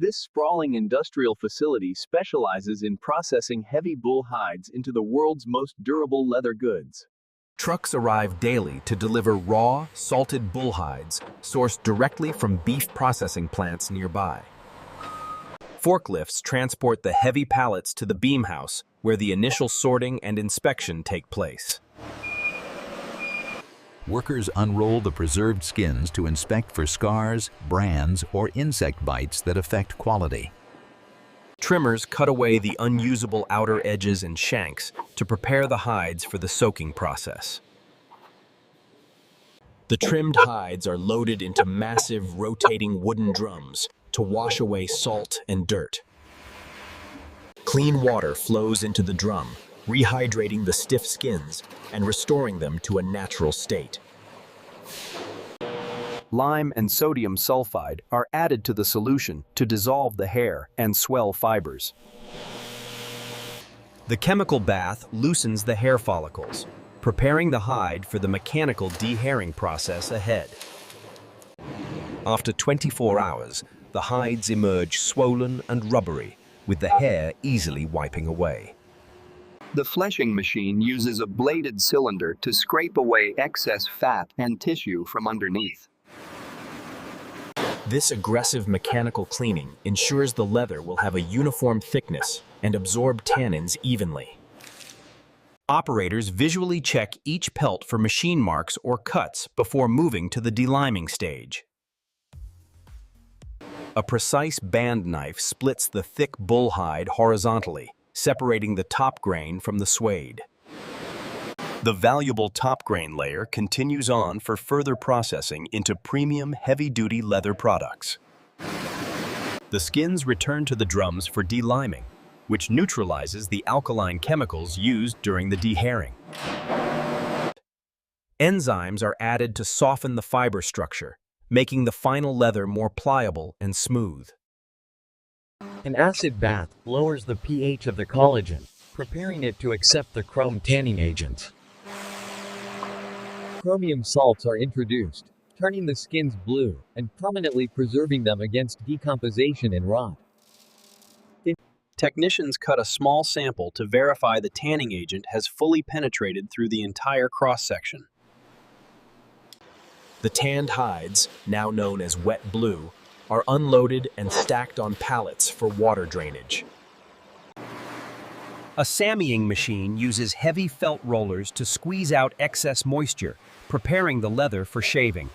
This sprawling industrial facility specializes in processing heavy bull hides into the world's most durable leather goods. Trucks arrive daily to deliver raw, salted bull hides sourced directly from beef processing plants nearby. Forklifts transport the heavy pallets to the beam house, where the initial sorting and inspection take place. Workers unroll the preserved skins to inspect for scars, brands, or insect bites that affect quality. Trimmers cut away the unusable outer edges and shanks to prepare the hides for the soaking process. The trimmed hides are loaded into massive rotating wooden drums to wash away salt and dirt. Clean water flows into the drum, rehydrating the stiff skins and restoring them to a natural state. Lime and sodium sulfide are added to the solution to dissolve the hair and swell fibers. The chemical bath loosens the hair follicles, preparing the hide for the mechanical dehairing process ahead. After 24 hours, the hides emerge swollen and rubbery, with the hair easily wiping away. The fleshing machine uses a bladed cylinder to scrape away excess fat and tissue from underneath. This aggressive mechanical cleaning ensures the leather will have a uniform thickness and absorb tannins evenly. Operators visually check each pelt for machine marks or cuts before moving to the deliming stage. A precise band knife splits the thick bull hide horizontally, separating the top grain from the suede. The valuable top grain layer continues on for further processing into premium heavy-duty leather products. The skins return to the drums for deliming, which neutralizes the alkaline chemicals used during the dehairing. Enzymes are added to soften the fiber structure, making the final leather more pliable and smooth. An acid bath lowers the pH of the collagen, preparing it to accept the chrome tanning agent. Chromium salts are introduced, turning the skins blue and permanently preserving them against decomposition and rot. Technicians cut a small sample to verify the tanning agent has fully penetrated through the entire cross-section. The tanned hides, now known as wet blue, are unloaded and stacked on pallets for water drainage. A sammying machine uses heavy felt rollers to squeeze out excess moisture, preparing the leather for shaving.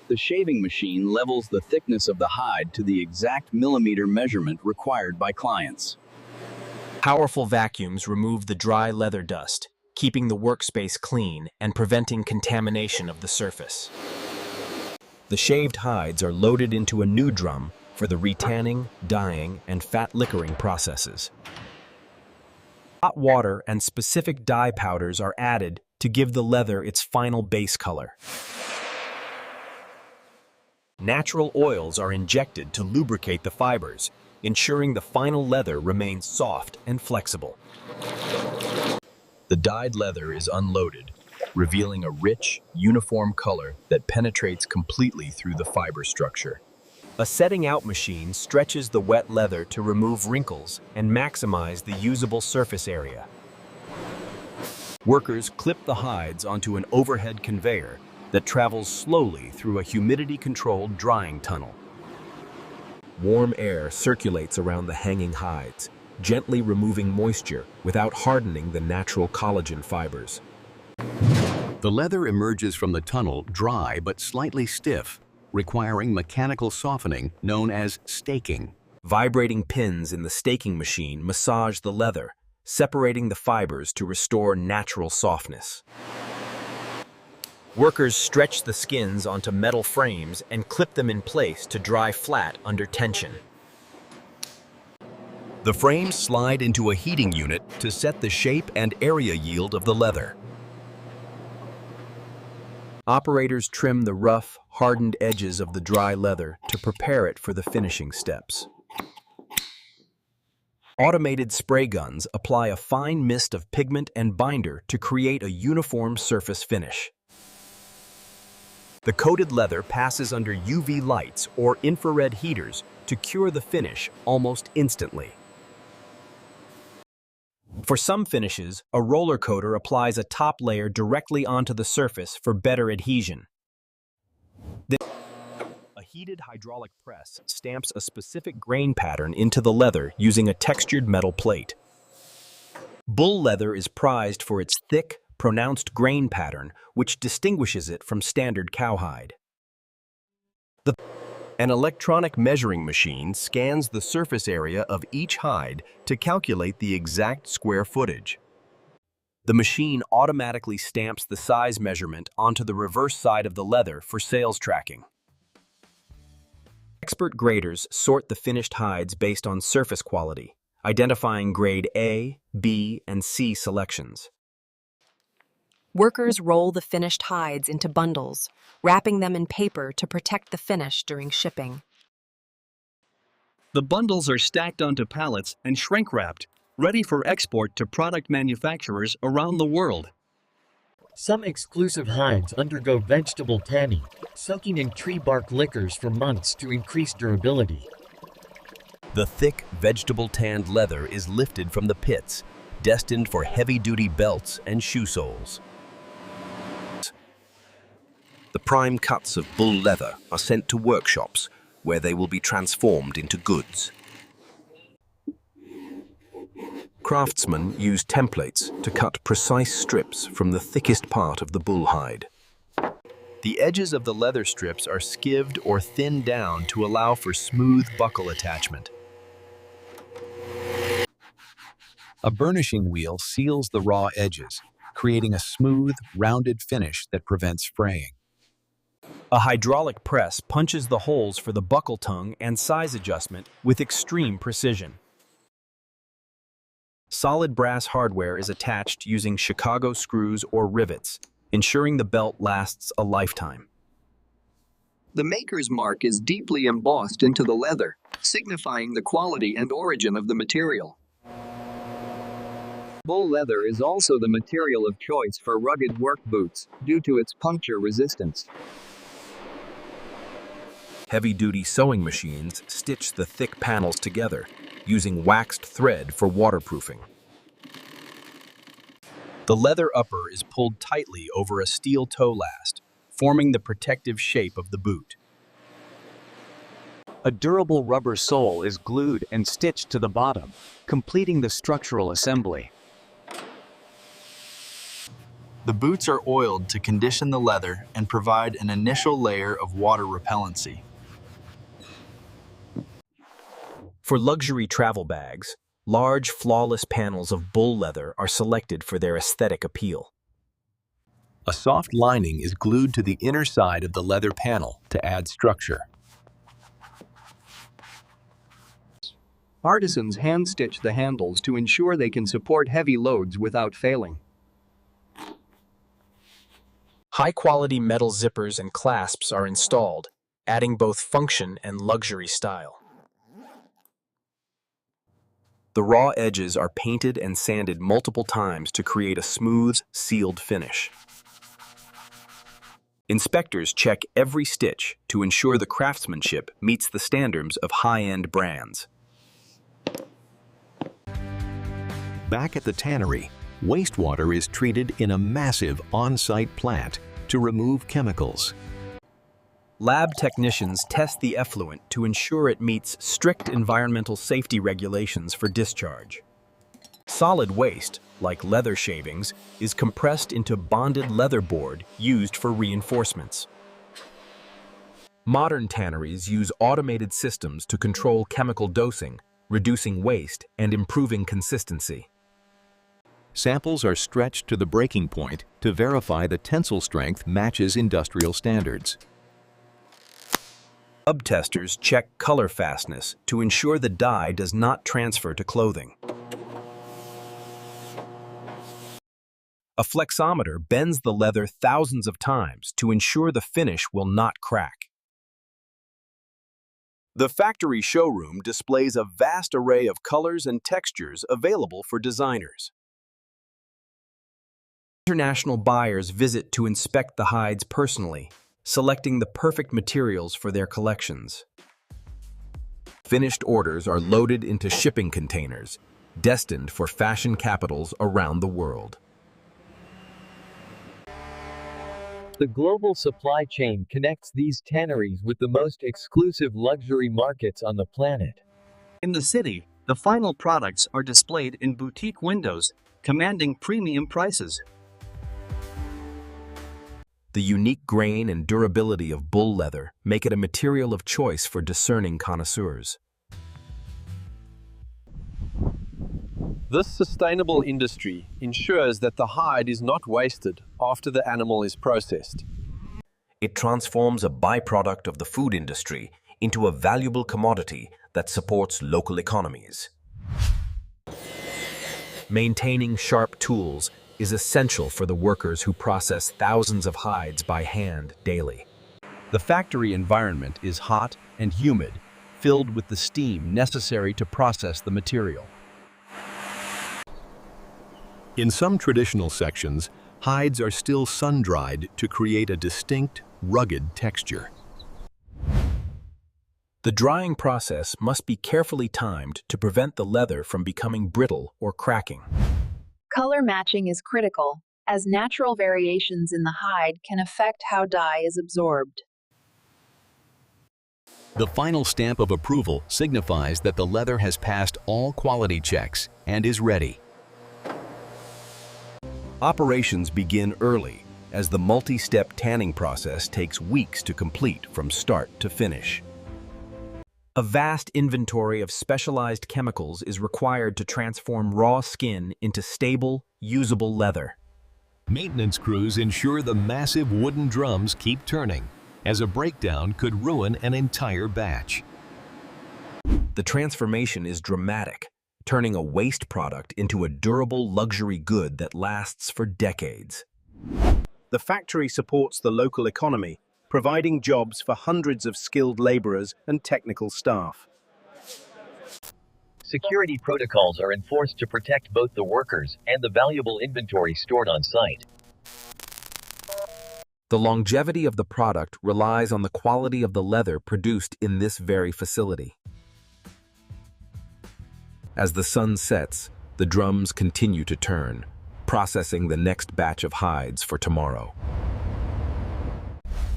The shaving machine levels the thickness of the hide to the exact millimeter measurement required by clients. Powerful vacuums remove the dry leather dust, keeping the workspace clean and preventing contamination of the surface. The shaved hides are loaded into a new drum for the retanning, dyeing, and fat liquoring processes. Hot water and specific dye powders are added to give the leather its final base color. Natural oils are injected to lubricate the fibers, ensuring the final leather remains soft and flexible. The dyed leather is unloaded, revealing a rich, uniform color that penetrates completely through the fiber structure. A setting out machine stretches the wet leather to remove wrinkles and maximize the usable surface area. Workers clip the hides onto an overhead conveyor that travels slowly through a humidity-controlled drying tunnel. Warm air circulates around the hanging hides, gently removing moisture without hardening the natural collagen fibers. The leather emerges from the tunnel dry but slightly stiff, requiring mechanical softening known as staking. Vibrating pins in the staking machine massage the leather, separating the fibers to restore natural softness. Workers stretch the skins onto metal frames and clip them in place to dry flat under tension. The frames slide into a heating unit to set the shape and area yield of the leather. Operators trim the rough, hardened edges of the dry leather to prepare it for the finishing steps. Automated spray guns apply a fine mist of pigment and binder to create a uniform surface finish. The coated leather passes under UV lights or infrared heaters to cure the finish almost instantly. For some finishes, a roller coater applies a top layer directly onto the surface for better adhesion. Then, a heated hydraulic press stamps a specific grain pattern into the leather using a textured metal plate. Bull leather is prized for its thick, pronounced grain pattern, which distinguishes it from standard cowhide. An electronic measuring machine scans the surface area of each hide to calculate the exact square footage. The machine automatically stamps the size measurement onto the reverse side of the leather for sales tracking. Expert graders sort the finished hides based on surface quality, identifying grade A, B, and C selections. Workers roll the finished hides into bundles, wrapping them in paper to protect the finish during shipping. The bundles are stacked onto pallets and shrink-wrapped, ready for export to product manufacturers around the world. Some exclusive hides undergo vegetable tanning, soaking in tree bark liquors for months to increase durability. The thick, vegetable-tanned leather is lifted from the pits, destined for heavy-duty belts and shoe soles. The prime cuts of bull leather are sent to workshops, where they will be transformed into goods. Craftsmen use templates to cut precise strips from the thickest part of the bull hide. The edges of the leather strips are skived or thinned down to allow for smooth buckle attachment. A burnishing wheel seals the raw edges, creating a smooth, rounded finish that prevents fraying. A hydraulic press punches the holes for the buckle tongue and size adjustment with extreme precision. Solid brass hardware is attached using Chicago screws or rivets, ensuring the belt lasts a lifetime. The maker's mark is deeply embossed into the leather, signifying the quality and origin of the material. Bull leather is also the material of choice for rugged work boots due to its puncture resistance. Heavy-duty sewing machines stitch the thick panels together, using waxed thread for waterproofing. The leather upper is pulled tightly over a steel toe last, forming the protective shape of the boot. A durable rubber sole is glued and stitched to the bottom, completing the structural assembly. The boots are oiled to condition the leather and provide an initial layer of water repellency. For luxury travel bags, large, flawless panels of bull leather are selected for their aesthetic appeal. A soft lining is glued to the inner side of the leather panel to add structure. Artisans hand-stitch the handles to ensure they can support heavy loads without failing. High-quality metal zippers and clasps are installed, adding both function and luxury style. The raw edges are painted and sanded multiple times to create a smooth, sealed finish. Inspectors check every stitch to ensure the craftsmanship meets the standards of high-end brands. Back at the tannery, wastewater is treated in a massive on-site plant to remove chemicals. Lab technicians test the effluent to ensure it meets strict environmental safety regulations for discharge. Solid waste, like leather shavings, is compressed into bonded leather board used for reinforcements. Modern tanneries use automated systems to control chemical dosing, reducing waste and improving consistency. Samples are stretched to the breaking point to verify the tensile strength matches industrial standards. Rub testers check color fastness to ensure the dye does not transfer to clothing. A flexometer bends the leather thousands of times to ensure the finish will not crack. The factory showroom displays a vast array of colors and textures available for designers. International buyers visit to inspect the hides personally, selecting the perfect materials for their collections. Finished orders are loaded into shipping containers, destined for fashion capitals around the world. The global supply chain connects these tanneries with the most exclusive luxury markets on the planet. In the city, the final products are displayed in boutique windows, commanding premium prices. The unique grain and durability of bull leather make it a material of choice for discerning connoisseurs. This sustainable industry ensures that the hide is not wasted after the animal is processed. It transforms a byproduct of the food industry into a valuable commodity that supports local economies. Maintaining sharp tools is essential for the workers who process thousands of hides by hand daily. The factory environment is hot and humid, filled with the steam necessary to process the material. In some traditional sections, hides are still sun-dried to create a distinct, rugged texture. The drying process must be carefully timed to prevent the leather from becoming brittle or cracking. Color matching is critical, as natural variations in the hide can affect how dye is absorbed. The final stamp of approval signifies that the leather has passed all quality checks and is ready. Operations begin early, as the multi-step tanning process takes weeks to complete from start to finish. A vast inventory of specialized chemicals is required to transform raw skin into stable, usable leather. Maintenance crews ensure the massive wooden drums keep turning, as a breakdown could ruin an entire batch. The transformation is dramatic, turning a waste product into a durable luxury good that lasts for decades. The factory supports the local economy, providing jobs for hundreds of skilled laborers and technical staff. Security protocols are enforced to protect both the workers and the valuable inventory stored on site. The longevity of the product relies on the quality of the leather produced in this very facility. As the sun sets, the drums continue to turn, processing the next batch of hides for tomorrow.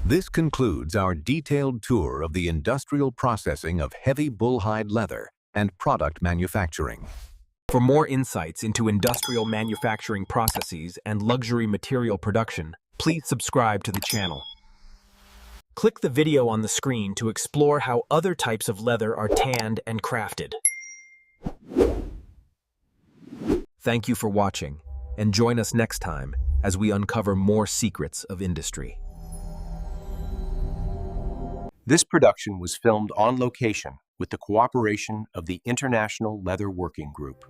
This concludes our detailed tour of the industrial processing of heavy bullhide leather and product manufacturing. For more insights into industrial manufacturing processes and luxury material production, please subscribe to the channel. Click the video on the screen to explore how other types of leather are tanned and crafted. Thank you for watching, and join us next time as we uncover more secrets of industry. This production was filmed on location with the cooperation of the International Leather Working Group.